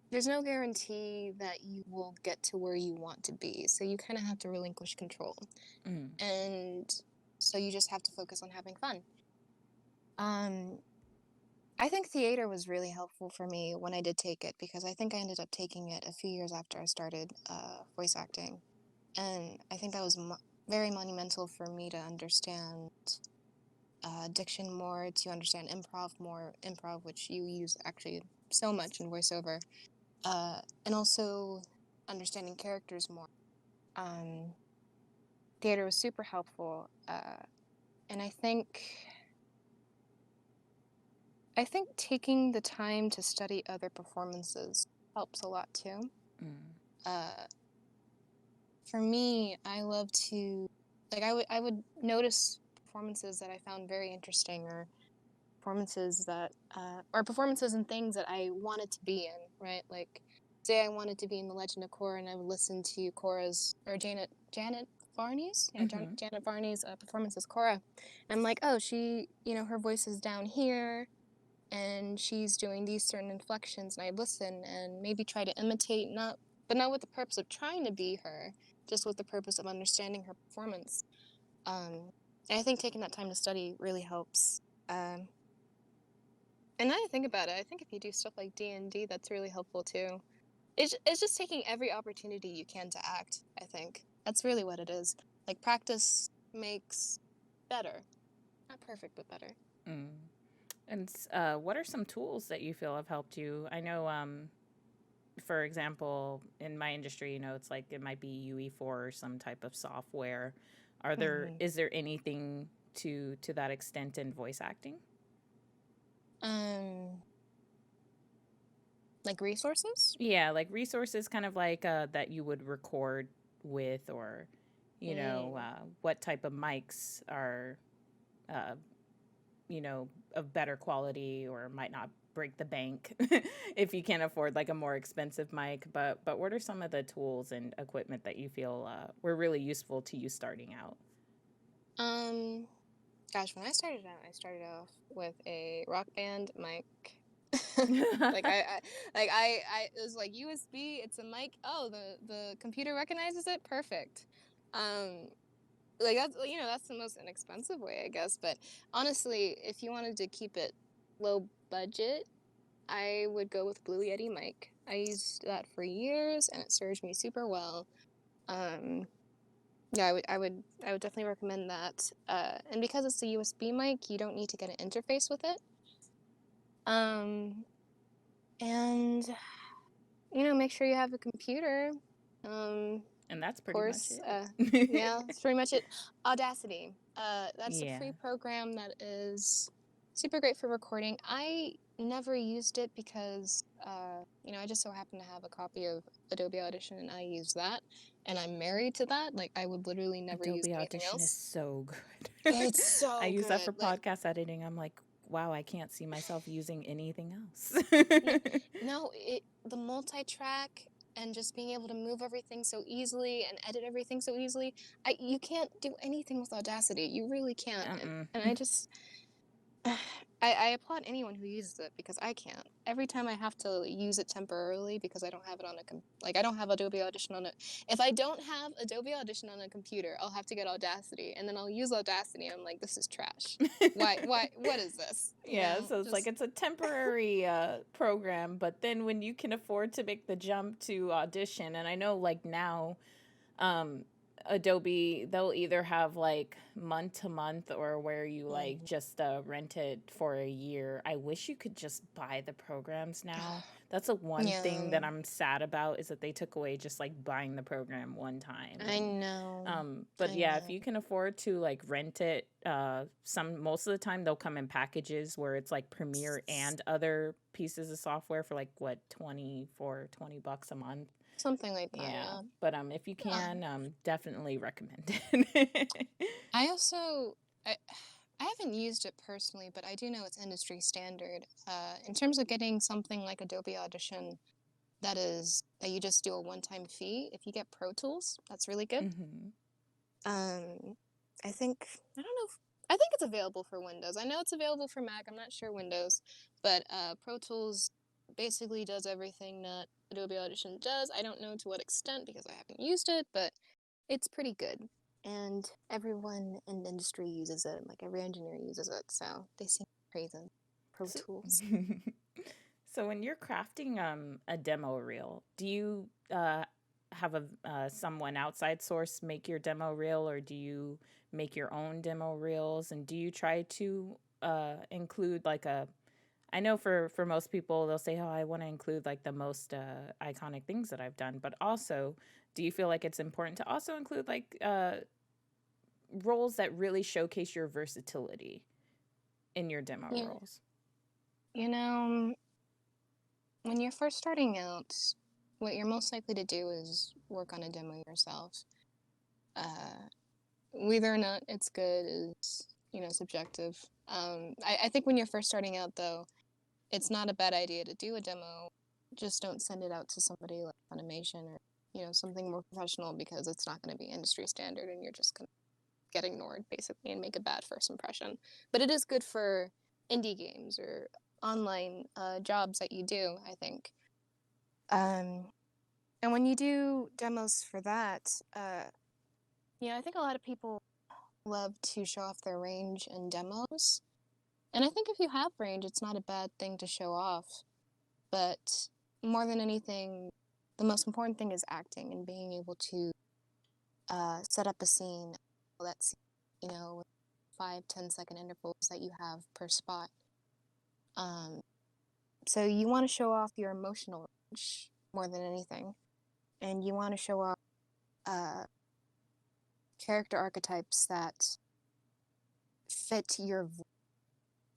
there's no guarantee that you will get to where you want to be. So you kind of have to relinquish control, Mm. and so you just have to focus on having fun. I think theater was really helpful for me when I did take it, because I think I ended up taking it a few years after I started voice acting. And I think that was very monumental for me to understand diction more, to understand improv more, which you use actually so much in voiceover, and also understanding characters more. Theater was super helpful, and I think taking the time to study other performances helps a lot too. For me, I love to, like, I would notice performances that I found very interesting, or performances and things that I wanted to be in, right? Like, say I wanted to be in The Legend of Korra, and I would listen to Janet Varney's Janet Varney's performance as Korra. And I'm like, oh, she, her voice is down here, and she's doing these certain inflections, and I listen and maybe try to imitate, not with the purpose of trying to be her, just with the purpose of understanding her performance. And I think taking that time to study really helps. And now I think about it, I think if you do stuff like D&D, that's really helpful too. It's just taking every opportunity you can to act, I think. That's really what it is. Like, practice makes better. Not perfect, but better. Mm. And what are some tools that you feel have helped you? I know, for example, in my industry, it's like it might be UE4 or some type of software. Is there anything to that extent in voice acting? Like resources? Yeah, like resources kind of like that you would record with, or, what type of mics are, uh, of better quality or might not break the bank if you can't afford like a more expensive mic. But what are some of the tools and equipment that you feel were really useful to you starting out? Gosh, when I started off with a Rock Band mic. Like it was like USB, it's a mic. Oh, the computer recognizes it. Perfect. Like that's the most inexpensive way, I guess. But honestly, if you wanted to keep it low budget, I would go with Blue Yeti mic. I used that for years, and it served me super well. Yeah, I would definitely recommend that. And because it's a USB mic, you don't need to get an interface with it. And make sure you have a computer. And that's Of pretty much course, it. yeah, that's pretty much it. Audacity. That's a Yeah. free program that is super great for recording. I never used it because, I just so happen to have a copy of Adobe Audition, and I use that. And I'm married to that. Like, I would literally never use Adobe anything Audition is else. so good. It's I so use that for good. Like, podcast editing. I'm like, wow, I can't see myself using anything else. no, the multi-track and just being able to move everything so easily and edit everything so easily. You can't do anything with Audacity. You really can't. And I just, I applaud anyone who uses it, because I can't. Every time I have to use it temporarily because I don't have it on I don't have Adobe Audition on it. If I don't have Adobe Audition on a computer, I'll have to get Audacity, and then I'll use Audacity, and I'm like, this is trash. Why, what is this? Yeah, so it's like it's a temporary program, but then when you can afford to make the jump to Audition, and I know like now, Adobe, they'll either have like month to month, or where you like just rent it for a year. I wish you could just buy the programs now. That's the one thing Yeah, that I'm sad about, is that they took away just like buying the program one time. I know. But I yeah, if you know. can afford to like rent it, most of the time they'll come in packages where it's like Premiere and other pieces of software for like what, 20 for $20 a month. Something like that, Yeah, yeah. but if you Um, can, definitely recommend it. I also I I haven't used it personally, but I do know it's industry standard. In terms of getting something like Adobe Audition, that you just do a one-time fee. If you get Pro Tools, that's really good. Hmm. Um, I don't know. I think it's available for Windows. I know it's available for Mac. I'm not sure Windows, but Pro Tools basically does everything that Adobe Audition does. I don't know to what extent because I haven't used it, but it's pretty good. And everyone in the industry uses it. Like every engineer uses it, so they seem praising Pro So, Tools. so when you're crafting a demo reel, do you have a someone outside source make your demo reel, or do you make your own demo reels? And do you try to include like a, I know for most people they'll say, oh, I want to include like the most iconic things that I've done, but also, do you feel like it's important to also include like roles that really showcase your versatility in your demo Yeah, roles? you know, when you're first starting out, what you're most likely to do is work on a demo yourself. Uh, Whether or not it's good is, subjective. I think when you're first starting out, though, it's not a bad idea to do a demo. Just don't send it out to somebody like Funimation or, something more professional because it's not going to be industry standard and you're just going to get ignored basically and make a bad first impression. But it is good for indie games or online jobs that you do, I think. Um, and when you do demos for that, I think a lot of people love to show off their range in demos. And I think if you have range, it's not a bad thing to show off. But more than anything, the most important thing is acting and being able to set up a scene that's, with 5-10 second intervals that you have per spot. Um, so you want to show off your emotional range more than anything. And you want to show off uh, character archetypes that fit your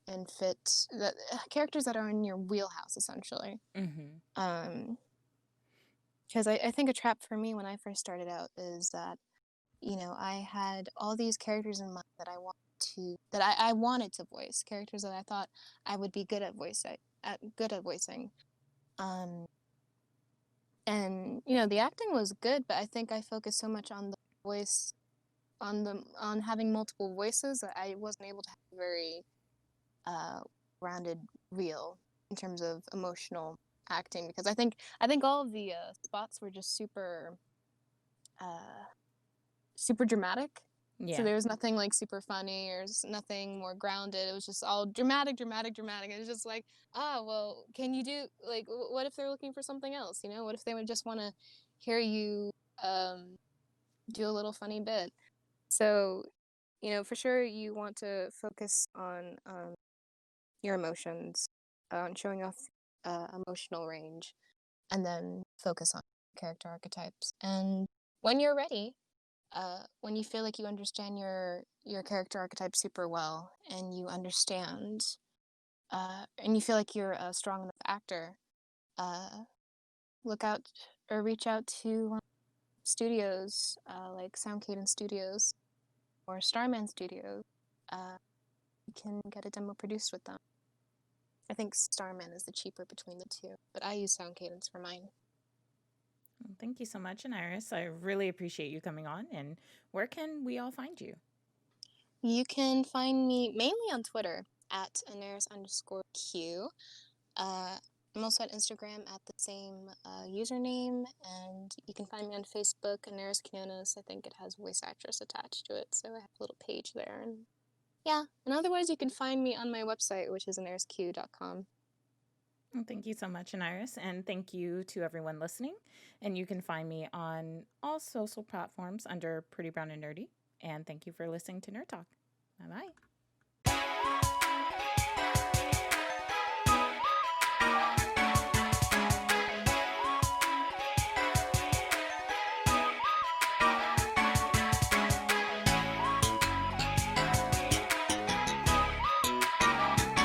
and fit the characters that are in your wheelhouse essentially. Mm-hmm. Because I think a trap for me when I first started out is that I had all these characters in mind that I wanted to voice, characters that I thought I would be good at voicing. Um, and the acting was good, but I think I focused so much on the voice, on having multiple voices that I wasn't able to have a very uh, rounded reel in terms of emotional acting because I think all of the spots were just uh, super dramatic. So Yeah. there was nothing like super funny or nothing more grounded. It was just all dramatic, dramatic, dramatic. It was just like, well, can you do like what if they're looking for something else? What if they would just want to hear you do a little funny bit? So for sure you want to focus on your emotions, on showing off emotional range, and then focus on character archetypes. And when you're ready, when you feel like you understand your character archetype super well, and you understand, and you feel like you're a strong enough actor, uh, look out or reach out to studios like Sound Cadence Studios or Starman Studios. You can get a demo produced with them. I think Starman is the cheaper between the two, but I use Sound Cadence for mine. Well, thank you so much, Anairis. I really appreciate you coming on. And where can we all find you? You can find me mainly on Twitter at Anairis_Q. I'm also at Instagram at the same username, and you can find me on Facebook, Anairis Quin. I think it has voice actress attached to it, so I have a little page there. And yeah, and otherwise you can find me on my website, which is anairisq.com. Well, thank you so much, Anairis. And thank you to everyone listening. And you can find me on all social platforms under Pretty Brown and Nerdy. And thank you for listening to Nerd Talk. Bye bye.